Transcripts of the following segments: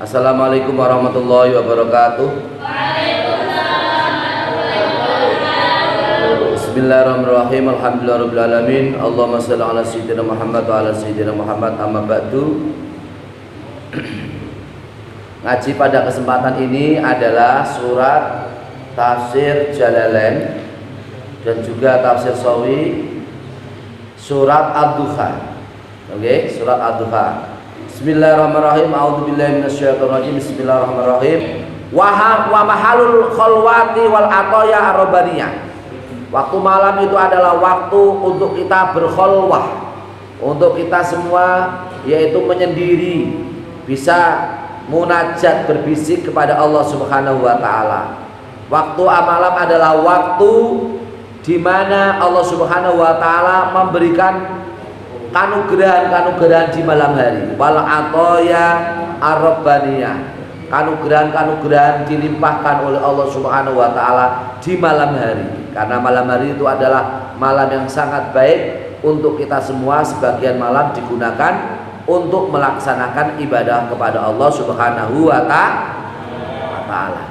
Assalamualaikum warahmatullahi wabarakatuh. Bismillahirrahmanirrahim. Alhamdulillahirabbil alamin. Allahumma shalli ala sayyidina Muhammad wa ala sayyidina Muhammad. Amma ba'du. Ngaji pada kesempatan ini adalah surat tafsir Jalalain dan juga tafsir Sawi, surat Ad-Duha. Oke, surat Ad-Duha. Bismillahirrahmanirrahim. A'udzubillahi minasyaitonirrajim. Bismillahirrahmanirrahim. Wa mahalul khalwati wal ataya ar-rabbaniyah. Waktu malam itu adalah waktu untuk kita berkholwah, untuk kita semua, yaitu menyendiri, bisa munajat, berbisik kepada Allah Subhanahu wa taala. Waktu malam adalah waktu di mana Allah Subhanahu wa taala memberikan kanugrahan-kanugrahan di malam hari. Wal ataya ar-rabbaniyah. Kanugrahan-kanugrahan dilimpahkan oleh Allah Subhanahu wa taala di malam hari. Karena malam hari itu adalah malam yang sangat baik untuk kita semua. Sebagian malam digunakan untuk melaksanakan ibadah kepada Allah Subhanahu wa taala.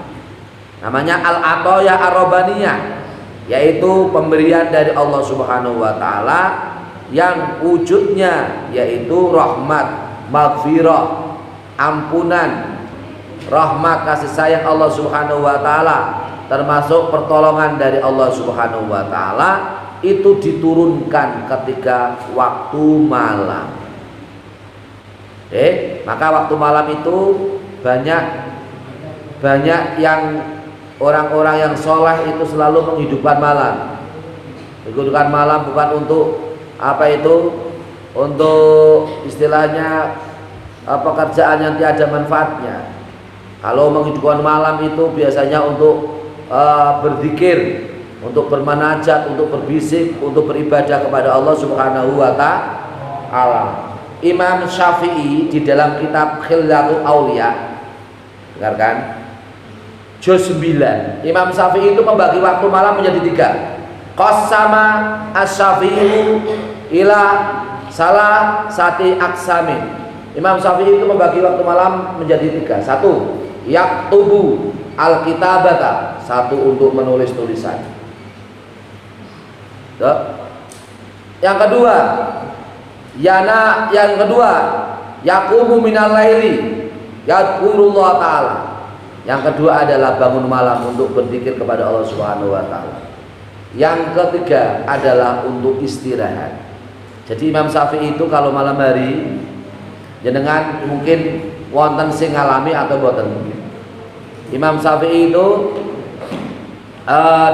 Namanya al-ataya ar-rabbaniyah, yaitu pemberian dari Allah Subhanahu wa taala yang wujudnya yaitu rahmat, maghfirah, ampunan, rahmat, kasih sayang Allah Subhanahu wa taala, termasuk pertolongan dari Allah Subhanahu wa taala, itu diturunkan ketika waktu malam. Maka waktu malam itu banyak yang orang-orang yang soleh itu selalu menghidupkan malam. Menghidupkan malam bukan untuk untuk istilahnya pekerjaan yang tiada manfaatnya. Kalau menghidupkan malam itu biasanya untuk berzikir, untuk bermunajat, untuk berbisik, untuk beribadah kepada Allah Subhanahu wa taala. Imam Syafi'i di dalam kitab Khilyatul Auliya, dengarkan, juz 9, Imam Syafi'i itu membagi waktu malam menjadi 3. Qassama asy-Syafi'i ila salah sati aksamin. Imam Syafi'i itu membagi waktu malam menjadi 3. 1, yaktubu al-kitabata, 1 untuk menulis tulisan. Yang kedua, yaqumu minal laili yadhkurullah ta'ala. Yang kedua adalah bangun malam untuk berzikir kepada Allah Subhanahu wa taala. Yang ketiga adalah untuk istirahat. Jadi Imam Syafi'i itu kalau malam hari, jenengan mungkin wonten sing ngalami atau boten mungkin. Imam Syafi'i itu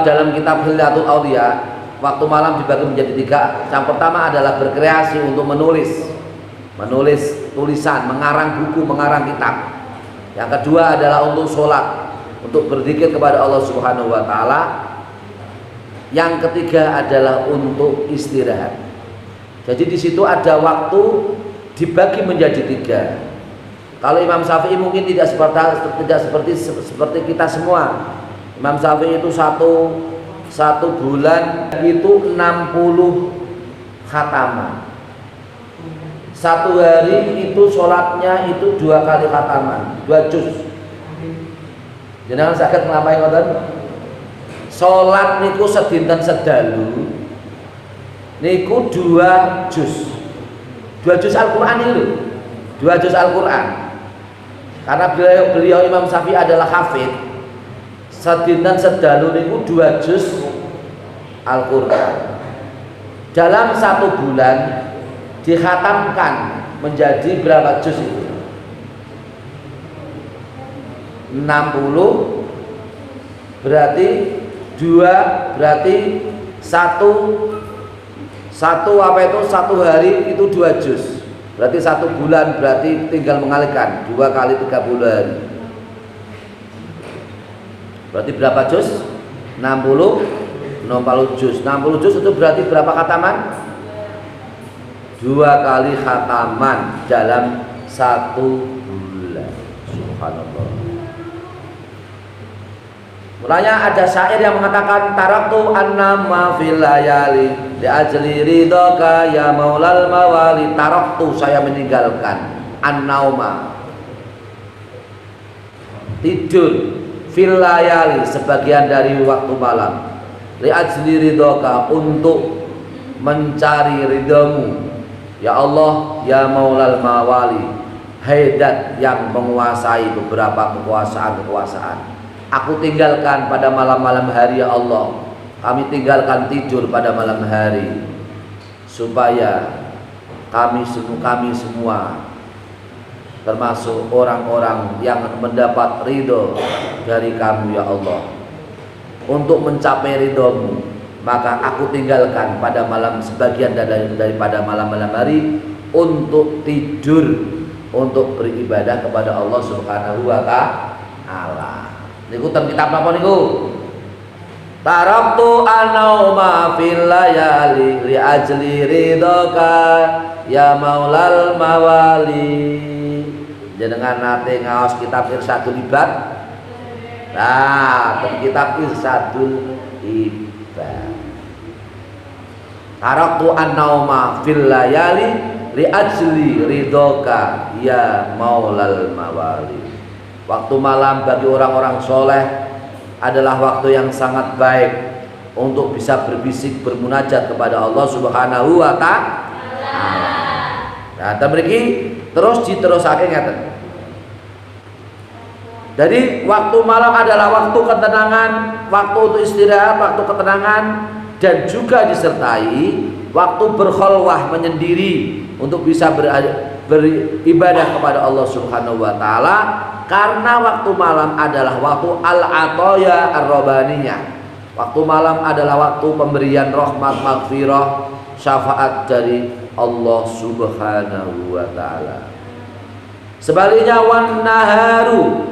dalam kitab Khilyatul Auliya, waktu malam dibagi menjadi 3. Yang pertama adalah berkreasi untuk menulis tulisan, mengarang buku, mengarang kitab. Yang kedua adalah untuk sholat, untuk berzikir kepada Allah Subhanahu wa taala. Yang ketiga adalah untuk istirahat. Jadi di situ ada waktu dibagi menjadi 3. Kalau Imam Syafi'i mungkin tidak seperti kita semua. Imam Syafi'i itu satu bulan itu 60 khataman. Satu hari itu sholatnya itu 2 kali khataman, 2 juz. Jangan sakit ngapain ngoten? Sholat niku sedinten sedalu niku 2 juz. 2 juz Al-Qur'an itu. 2 juz Al-Qur'an. Karena beliau Imam Syafi'i adalah hafidz. Sedinten sedalu niku 2 juz Al-Qur'an. Dalam 1 bulan dikhatamkan menjadi berapa juz itu? 60 berarti 2 berarti 1 hari itu 2 juz. Berarti 1 bulan berarti tinggal mengalihkan 2 kali 30 hari. Berarti berapa juz? 60 juz. 60 juz itu berarti berapa khataman? 2 kali khataman dalam 1 bulan. Subhanallah. Mulanya ada syair yang mengatakan taraktu annama fil layali li ajli ridhaka ya maulal mawali. Taraktu, saya meninggalkan, an-nauma, tidur fil layali sebagian dari waktu malam, li ajli ridhoka untuk mencari ridhamu ya Allah ya maulal mawali, haidat yang menguasai beberapa kekuasaan. Aku tinggalkan pada malam-malam hari ya Allah, kami tinggalkan tidur pada malam hari supaya kami semua termasuk orang-orang yang mendapat ridho dari kamu ya Allah. Untuk mencapai ridhomu, maka aku tinggalkan pada malam sebagian daripada malam-malam hari untuk tidur, untuk beribadah kepada Allah Subhanahu wa ta'ala. Niku ten kitab apa niku? Taraktu an-nauma fil layali li ajli ridhoka ya maulal mawali. Jenengan nate ngaos kitab Irsadul Ibad. Nah, kitab Irsadul Ibad. Taraktu an-nauma fil layali li ajli ridhoka ya maulal mawali. Waktu malam bagi orang-orang soleh adalah waktu yang sangat baik untuk bisa berbisik bermunajat kepada Allah Subhanahu wa ta'ala. Nah, mriki terus diterusake ngeten. Jadi waktu malam adalah waktu ketenangan, waktu untuk istirahat, waktu ketenangan, dan juga disertai waktu berkholwah menyendiri untuk bisa beribadah kepada Allah Subhanahu wa ta'ala. Karena waktu malam adalah waktu al-ataya ar-rabbaniyah. Waktu malam adalah waktu pemberian rahmat, maghfirah, syafaat dari Allah Subhanahu wa ta'ala. Sebaliknya wan naharu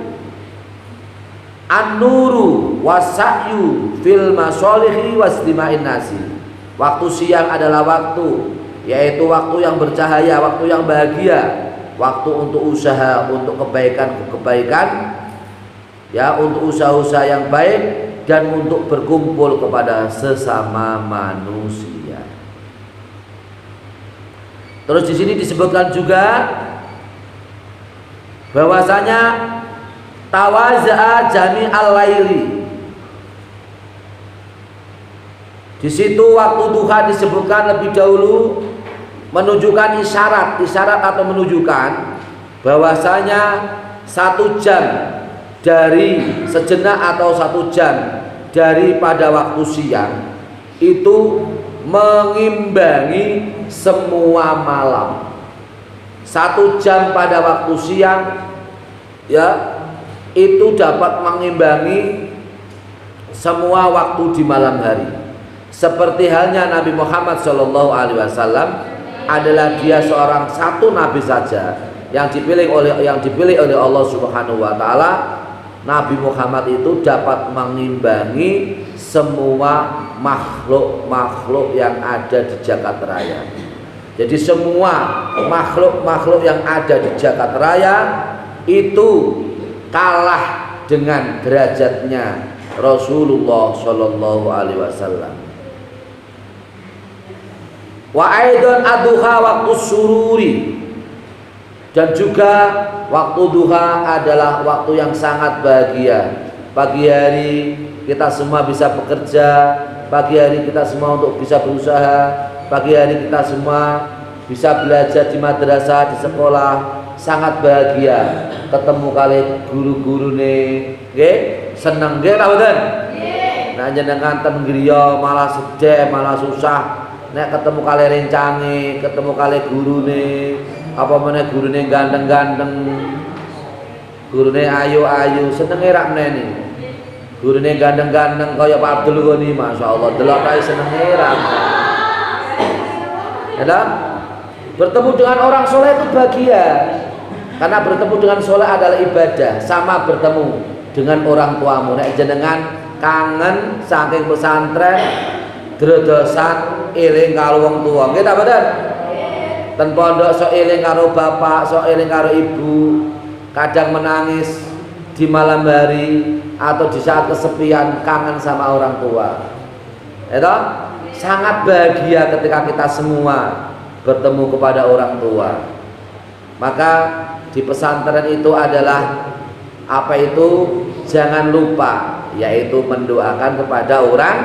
an-nuru wasa'yu fil masolihi wastima'in nasi. Waktu siang adalah waktu, yaitu waktu yang bercahaya, waktu yang bahagia, waktu untuk usaha, untuk kebaikan, ya, untuk usaha-usaha yang baik dan untuk berkumpul kepada sesama manusia. Terus di sini disebutkan juga bahwasanya tawaza'a jami'al laili. Di situ waktu duha disebutkan lebih dahulu menunjukkan isyarat atau menunjukkan bahwasanya 1 jam dari sejenak atau 1 jam daripada waktu siang itu mengimbangi semua malam. 1 jam pada waktu siang ya itu dapat mengimbangi semua waktu di malam hari. Seperti halnya Nabi Muhammad SAW adalah dia seorang satu nabi saja yang dipilih oleh Allah Subhanahu wa ta'ala. Nabi Muhammad itu dapat mengimbangi semua makhluk-makhluk yang ada di jagat raya. Jadi semua makhluk-makhluk yang ada di jagat raya itu kalah dengan derajatnya Rasulullah Shallallahu Alaihi Wasallam. Wa aidan aduha waktu sururi, dan juga waktu duha adalah waktu yang sangat bahagia. Pagi hari kita semua bisa bekerja, pagi hari kita semua untuk bisa berusaha, pagi hari kita semua bisa belajar di madrasah, di sekolah, sangat bahagia. Ketemu kali guru-guru nih, seneng nggih ta mboten? Nggih. Nah jenengan ten griya malah sedih, malah susah. Nek ketemu kali rencange, ketemu kali gurune, apa meneh gurune ganteng-ganteng, gurune ayu-ayu, senenge rak meneni. Gurune ganteng-ganteng kaya Pak Abdul Ghani, masyaallah, delok ae senenge rak. Ya, bertemu dengan orang soleh itu bahagia, karena bertemu dengan soleh adalah ibadah, sama bertemu dengan orang tuamu. Nek jenengan kangen saking pesantren, dredosan eling karo wong tuwa. Nggih ta mboten? Ten pondok sok eling karo bapak, sok eling karo ibu, kadang menangis di malam hari atau di saat kesepian kangen sama orang tua. Itu sangat bahagia ketika kita semua bertemu kepada orang tua. Maka di pesantren itu adalah Apa itu? Jangan lupa, yaitu mendoakan kepada orang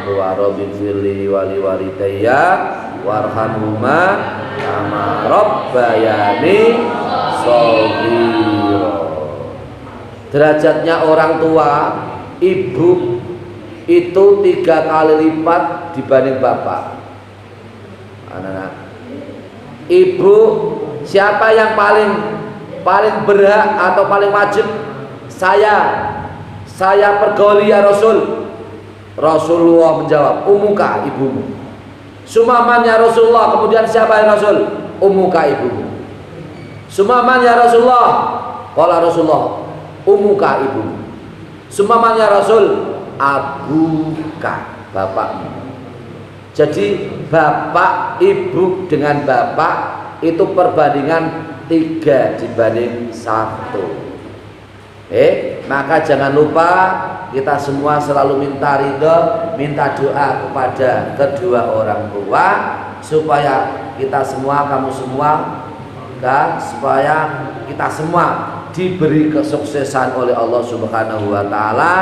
tua. Rabbi firli wali walidayya warhamhuma kama rabbayani shaghira. Derajatnya orang tua, ibu itu 3 kali lipat dibanding bapak. Anak-anak, ibu siapa yang paling berhak atau paling wajib saya pergauli ya Rasul? Rasulullah menjawab, umuka, ibumu. Sumaman ya Rasulullah, kemudian siapa ya Rasul? Umuka, ibumu. Sumaman ya Rasulullah, qala Rasulullah, umuka, ibumu. Sumaman ya Rasul, abuka, bapakmu. Jadi bapak, ibu dengan bapak itu perbandingan 3 dibanding 1. Maka jangan lupa kita semua selalu minta ridho, minta doa kepada kedua orang tua supaya kita semua, kamu semua, supaya kita semua diberi kesuksesan oleh Allah Subhanahu wa taala,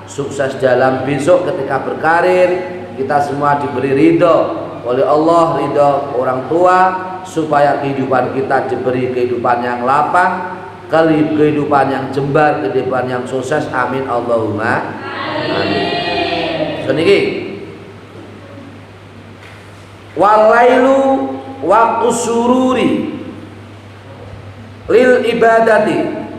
sukses dalam besok ketika berkarir, kita semua diberi ridho oleh Allah, ridho orang tua, supaya kehidupan kita diberi kehidupan yang lapang, kehidupan yang jembar, kehidupan yang sukses. Amin Allahumma amin. Seniki walailu waktu sururi lil ibadati,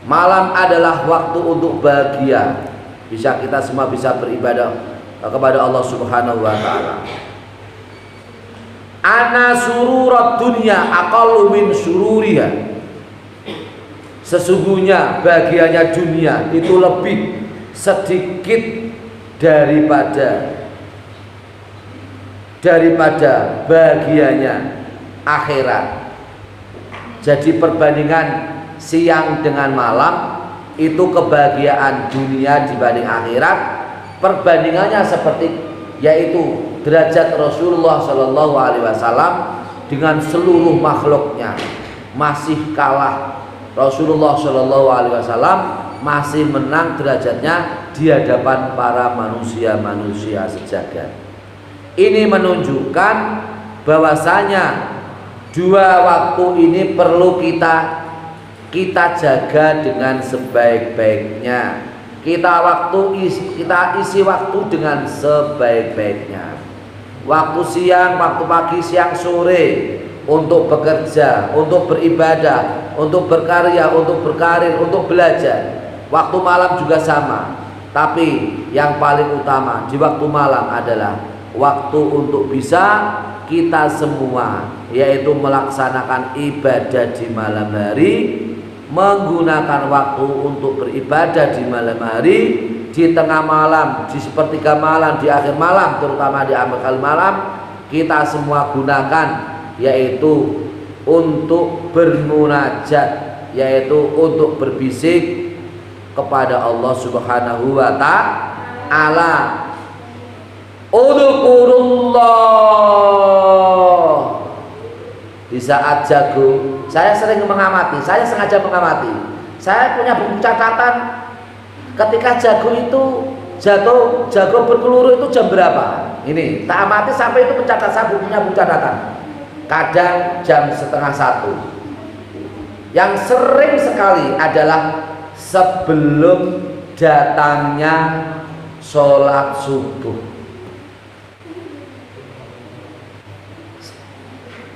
malam adalah waktu untuk bahagia, bisa kita semua bisa beribadah kepada Allah Subhanahu wa taala. Ana sururat dunya aqallu min sururiha, sesungguhnya bahagianya dunia itu lebih sedikit daripada bahagianya akhirat. Jadi perbandingan siang dengan malam itu kebahagiaan dunia dibanding akhirat, perbandingannya seperti yaitu derajat Rasulullah Shallallahu Alaihi Wasallam dengan seluruh makhluknya masih kalah. Rasulullah Shallallahu Alaihi Wasallam masih menang derajatnya di hadapan para manusia sejagat. Ini menunjukkan bahwasanya 2 waktu ini perlu kita jaga dengan sebaik-baiknya. Kita isi waktu dengan sebaik-baiknya. Waktu siang, waktu pagi, siang, sore untuk bekerja, untuk beribadah, untuk berkarya, untuk berkarir, untuk belajar. Waktu malam juga sama. Tapi yang paling utama di waktu malam adalah waktu untuk bisa kita semua, yaitu melaksanakan ibadah di malam hari, menggunakan waktu untuk beribadah di malam hari, di tengah malam, di sepertiga malam, di akhir malam, terutama di akhir malam, kita semua gunakan, yaitu untuk bermunajat, yaitu untuk berbisik kepada Allah Subhanahu wa ta'ala. Udzukurullah. Di saat jago, saya sering mengamati, saya sengaja mengamati. Saya punya buku catatan ketika jago itu jago berkeluru itu jam berapa. Ini tak amati sampai itu mencatat, saya punya buku catatan. Kadang jam 12:30. Yang sering sekali adalah sebelum datangnya sholat subuh.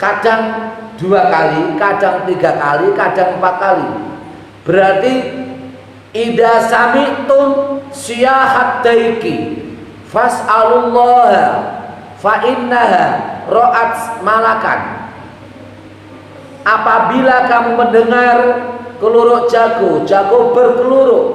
Kadang 2 kali, kadang 3 kali, kadang 4 kali. Berarti idza sami'tum siyahat daiki fas'alullaha fa innaha ra'at malakan. Apabila kamu mendengar keluruk jago berkeluruk,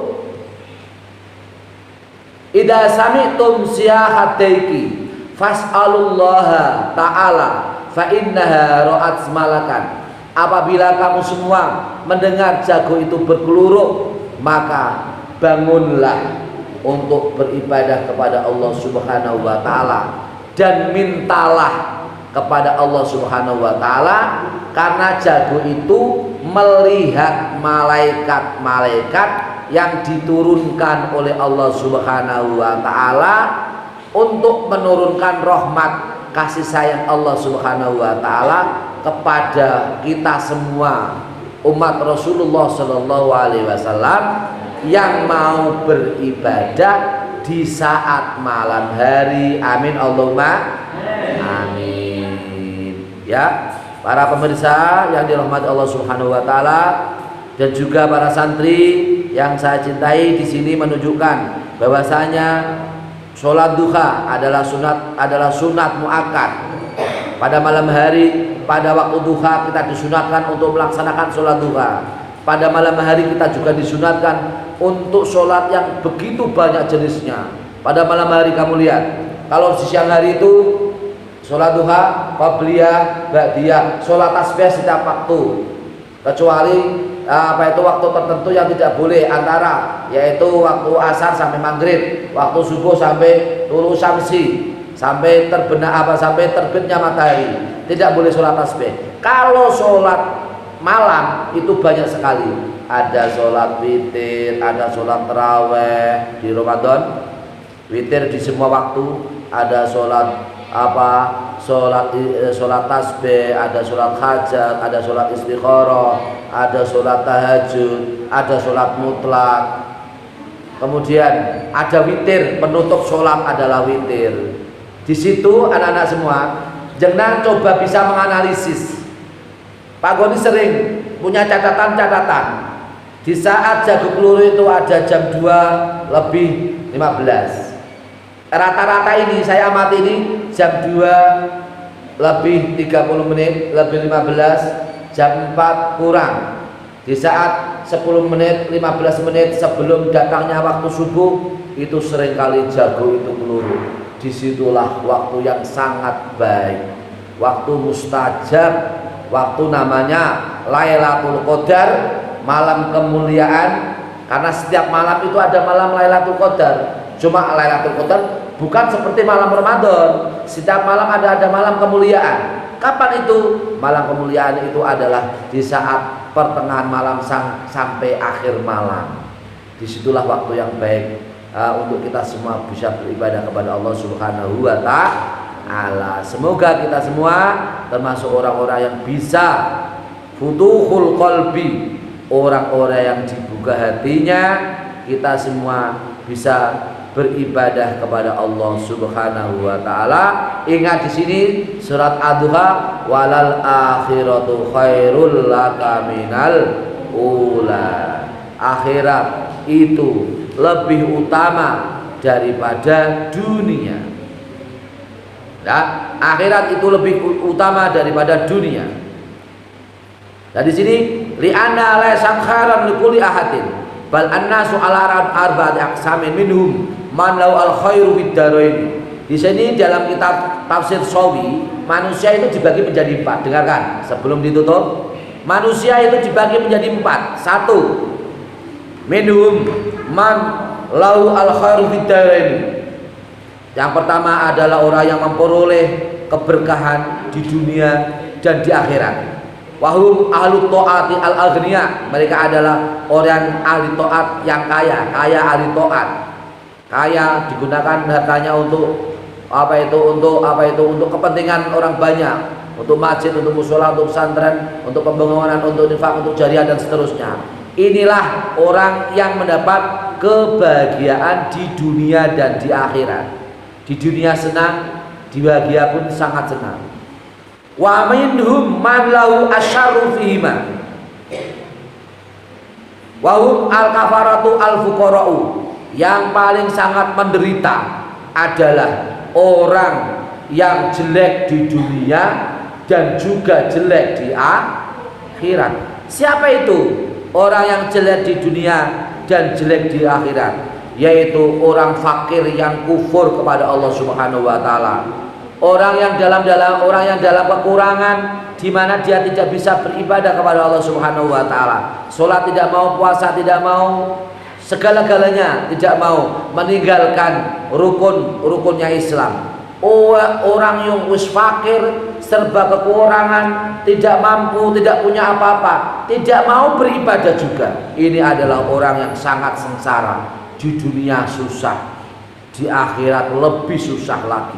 idza sami'tum siyahat daiki fas'alullaha ta'ala fa innaha ra'at malakan. Apabila kamu semua mendengar jago itu berkeluruk, maka bangunlah untuk beribadah kepada Allah Subhanahu wa taala dan mintalah kepada Allah Subhanahu wa taala, karena jago itu melihat malaikat-malaikat yang diturunkan oleh Allah Subhanahu wa taala untuk menurunkan rahmat kasih sayang Allah Subhanahu wa taala kepada kita semua umat Rasulullah Shallallahu alaihi wasallam yang mau beribadah di saat malam hari. Amin Allahumma amin. Ya, para pemirsa yang dirahmati Allah Subhanahu wa taala dan juga para santri yang saya cintai, di sini menunjukkan bahwasanya sholat duha adalah sunat muakkad. Pada malam hari, pada waktu duha kita disunatkan untuk melaksanakan sholat duha. Pada malam hari kita juga disunatkan untuk sholat yang begitu banyak jenisnya. Pada malam hari kamu lihat, kalau di siang hari itu sholat duha, qabliyah, ba'diyah, sholat tasbih setiap waktu, kecuali waktu tertentu yang tidak boleh, antara yaitu waktu asar sampai maghrib, waktu subuh sampai tulu syamsi, sampai sampai terbitnya matahari, tidak boleh sholat tasbih. Kalau sholat malam itu banyak sekali, ada sholat witir, ada sholat taraweh di Ramadan, witir di semua waktu, ada sholat sholat tasbih, ada sholat hajat, ada sholat istikharah, ada sholat tahajud, ada sholat mutlak, kemudian ada witir, penutup sholat adalah witir. Di situ anak-anak semua jangan coba bisa menganalisis. Pak Goni sering punya catatan-catatan. Di saat jago peluru itu ada jam 2 lebih 15. Rata-rata ini saya amati ini jam 2 lebih 30 menit, lebih 15, jam 4 kurang. Di saat 10 menit, 15 menit sebelum datangnya waktu subuh, itu seringkali jago itu peluru. Disitulah waktu yang sangat baik, waktu mustajab, waktu namanya Lailatul Qadar, malam kemuliaan. Karena setiap malam itu ada malam Lailatul Qadar. Cuma Lailatul Qadar bukan seperti malam Ramadan. Setiap malam ada malam kemuliaan. Kapan itu? Malam kemuliaan itu adalah di saat pertengahan malam sampai akhir malam. Disitulah waktu yang baik untuk kita semua bisa beribadah kepada Allah Subhanahu wa ta'ala. Semoga kita semua termasuk orang-orang yang bisa futuhul qalbi, orang-orang yang dibuka hatinya. Kita semua bisa beribadah kepada Allah Subhanahu wa taala. Ingat di sini surat Ad-Duha, walal akhiratu khairul laka minal ula. Akhirat itu lebih utama daripada dunia. Nah, akhirat itu lebih utama daripada dunia. Nah, di sini li'anna la sakharan likulli ahadin bal annasu ala arba'ati aqsamin minhum man lau al khairu fid darain. Di sini dalam kitab tafsir Sawi, manusia itu dibagi menjadi 4. Dengarkan sebelum ditutup. Manusia itu dibagi menjadi 4. 1. Minhum man lau al khairu fid darain. Yang pertama adalah orang yang memperoleh keberkahan di dunia dan di akhirat. Wahum ahlu ta'ati al-aghniya. Mereka adalah orang ahli ta'at yang kaya ahli ta'at. Kaya digunakan hartanya untuk untuk kepentingan orang banyak, untuk masjid, untuk mushola, untuk pesantren, untuk pembangunan, untuk infak, untuk jariah dan seterusnya. Inilah orang yang mendapat kebahagiaan di dunia dan di akhirat. Di dunia senang, di bahagia pun sangat senang. Wa minhum man lahu asyarru fihima. Wa hum al-kafaratu al-fuqara'u. Yang paling sangat menderita adalah orang yang jelek di dunia dan juga jelek di akhirat. Siapa itu? Orang yang jelek di dunia dan jelek di akhirat, yaitu orang fakir yang kufur kepada Allah Subhanahu wa taala. Orang yang dalam kekurangan, di mana dia tidak bisa beribadah kepada Allah Subhanahu wa taala. Salat tidak mau, puasa tidak mau, segala-galanya tidak mau, meninggalkan rukunnya Islam. Orang yang wis fakir, serba kekurangan, tidak mampu, tidak punya apa-apa, tidak mau beribadah juga. Ini adalah orang yang sangat sengsara. Di dunia susah, di akhirat lebih susah lagi.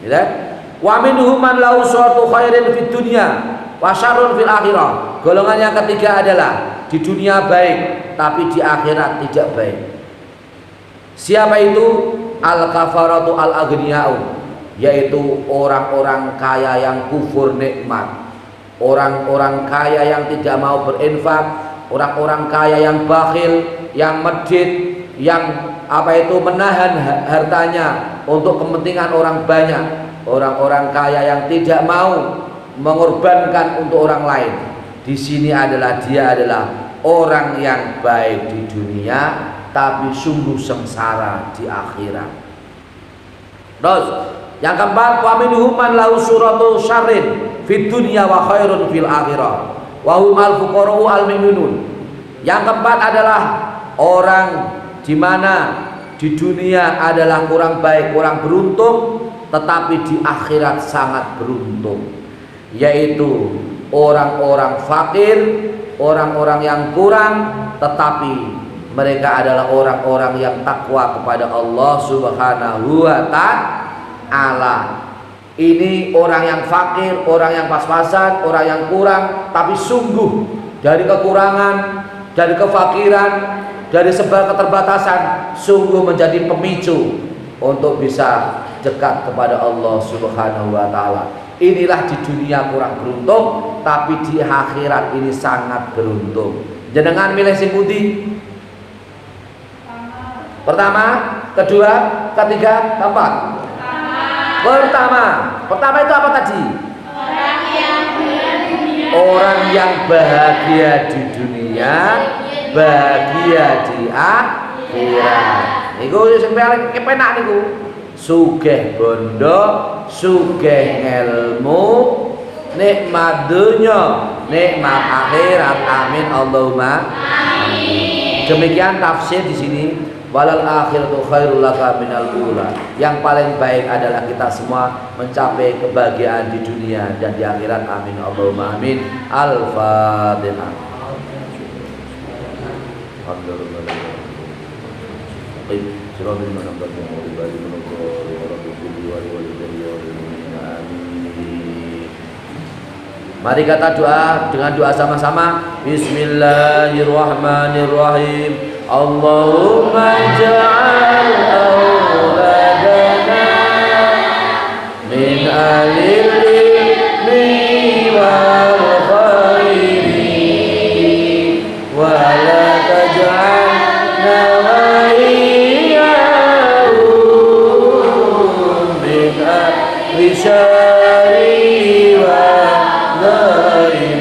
Ya? Wa minhum man lahu suatu khairin fid dunya wa syarrun fil akhirah. Golongan yang ketiga adalah di dunia baik tapi di akhirat tidak baik. Siapa itu? Al-kafaratu al-aghniya'u, yaitu orang-orang kaya yang kufur nikmat, orang-orang kaya yang tidak mau berinfak, orang-orang kaya yang bakhil, yang medit, yang menahan hartanya untuk kepentingan orang banyak, orang-orang kaya yang tidak mau mengorbankan untuk orang lain. Di sini dia adalah orang yang baik di dunia tapi sungguh sengsara di akhirat. Terus yang keempat, wa minhum man lahu suratu syarrin fid dunya wa khairun fil akhirah wa hum al fuqara'u al mu'minun. Yang keempat adalah orang di mana di dunia adalah kurang baik, kurang beruntung, tetapi di akhirat sangat beruntung, yaitu orang-orang fakir, orang-orang yang kurang, tetapi mereka adalah orang-orang yang takwa kepada Allah Subhanahu wa ta'ala. Ini orang yang fakir, orang yang pas-pasan, orang yang kurang, tapi sungguh dari kekurangan, dari kefakiran, dari sebab keterbatasan, sungguh menjadi pemicu untuk bisa dekat kepada Allah Subhanahu wa ta'ala. Inilah di dunia kurang beruntung, tapi di akhirat ini sangat beruntung. Jenengan milih sing pundi? Pertama, kedua, ketiga, keempat. Pertama itu apa tadi? Orang yang bahagia di dunia, bahagia di akhirat. Niku sing paling kepenak niku. Sugih bondo, sugih ilmu, nikmat dunya, nikmat akhirat. Amin Allahumma amin. Demikian tafsir di sini. Walal akhiratu khairul laka minal ula. Yang paling baik adalah kita semua mencapai kebahagiaan di dunia dan di akhirat. Amin Allahumma amin. Al-Fatihah. Mari kata doa dengan doa sama-sama. Bismillahirrahmanirrahim. Allahumma ja'al auladana min alil ilmi wal khairi wa la taj'al nawaiyahum min ahli syari wa ghairi.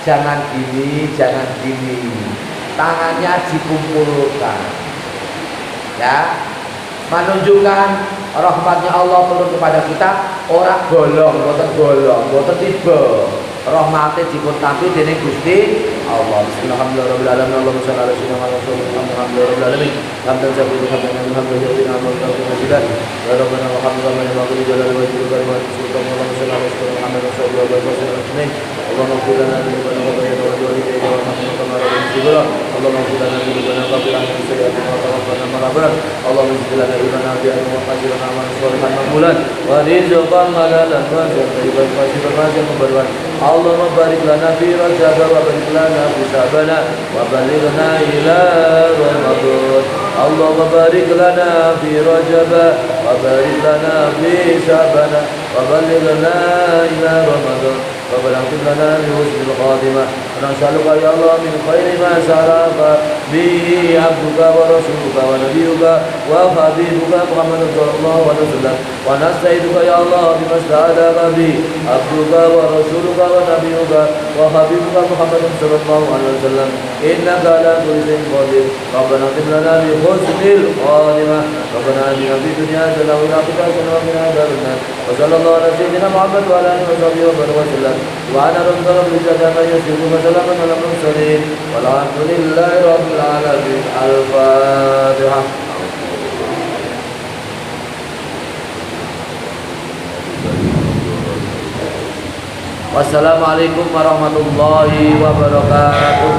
Jangan gini, jangan gini. Tangannya dikumpulkan, ya, menunjukkan rahmatnya Allah turun kepada kita. Orang bolong, boten tiba. Rahmate dipun tampi dening Gusti Allah. Bismillahirrahmanirrahim. Allahumma shalli ala sayyidina Muhammad alhamdulillahirabbil alamin. Hamdan sabbihi hamdan alhamdulillah alhamdulillah. Ya rabbana wa hamdana wa qul jalal wa jalla wa sultan wa shalli ala sayyidina Muhammad sallallahu alaihi wasallam. Allahumma qul lana wa bayyana wa walidayna wa rahmatan kama rabbana. Allahumma qul lana wa bayyana wa sayyi'atina wa tawaffana marhaban. Allahumma qul lana wa bayyana wa qasirna wa salihan mamulan wa ورزقا حلالا واسعا طيبا واسعا واسعا مباركا اللهم بارك لنا في رجب وبارك لنا في شعبان وبلغنا إلى رمضان اللهم بارك لنا في رجب وبارك لنا في شعبان وبلغنا إلى رمضان ربنا اغفر لنا بحسن الخاتمة ونسألك يا الله من خير ما سألك به عبدك ورسولك ونبيك وحبيبك محمد صلى الله عليه وسلم ونستعيذك يا الله بما استعاذك به عبدك ورسولك ونبيك وحبيبك محمد صلى الله عليه وسلم إنك على كل شيء قدير ربنا اغفر لنا بحسن الخاتمة ربنا آتنا في الدنيا حسنة وفي الآخرة حسنة وقنا عذاب النار وصلى الله على سيدنا محمد وعلى آله وصحبه وسلم وعلى ربك رب العزة عما يصفون وسلام على المرسلين والحمد لله رب العالمين. الفاتحة. Wassalamualaikum warahmatullahi wabarakatuh.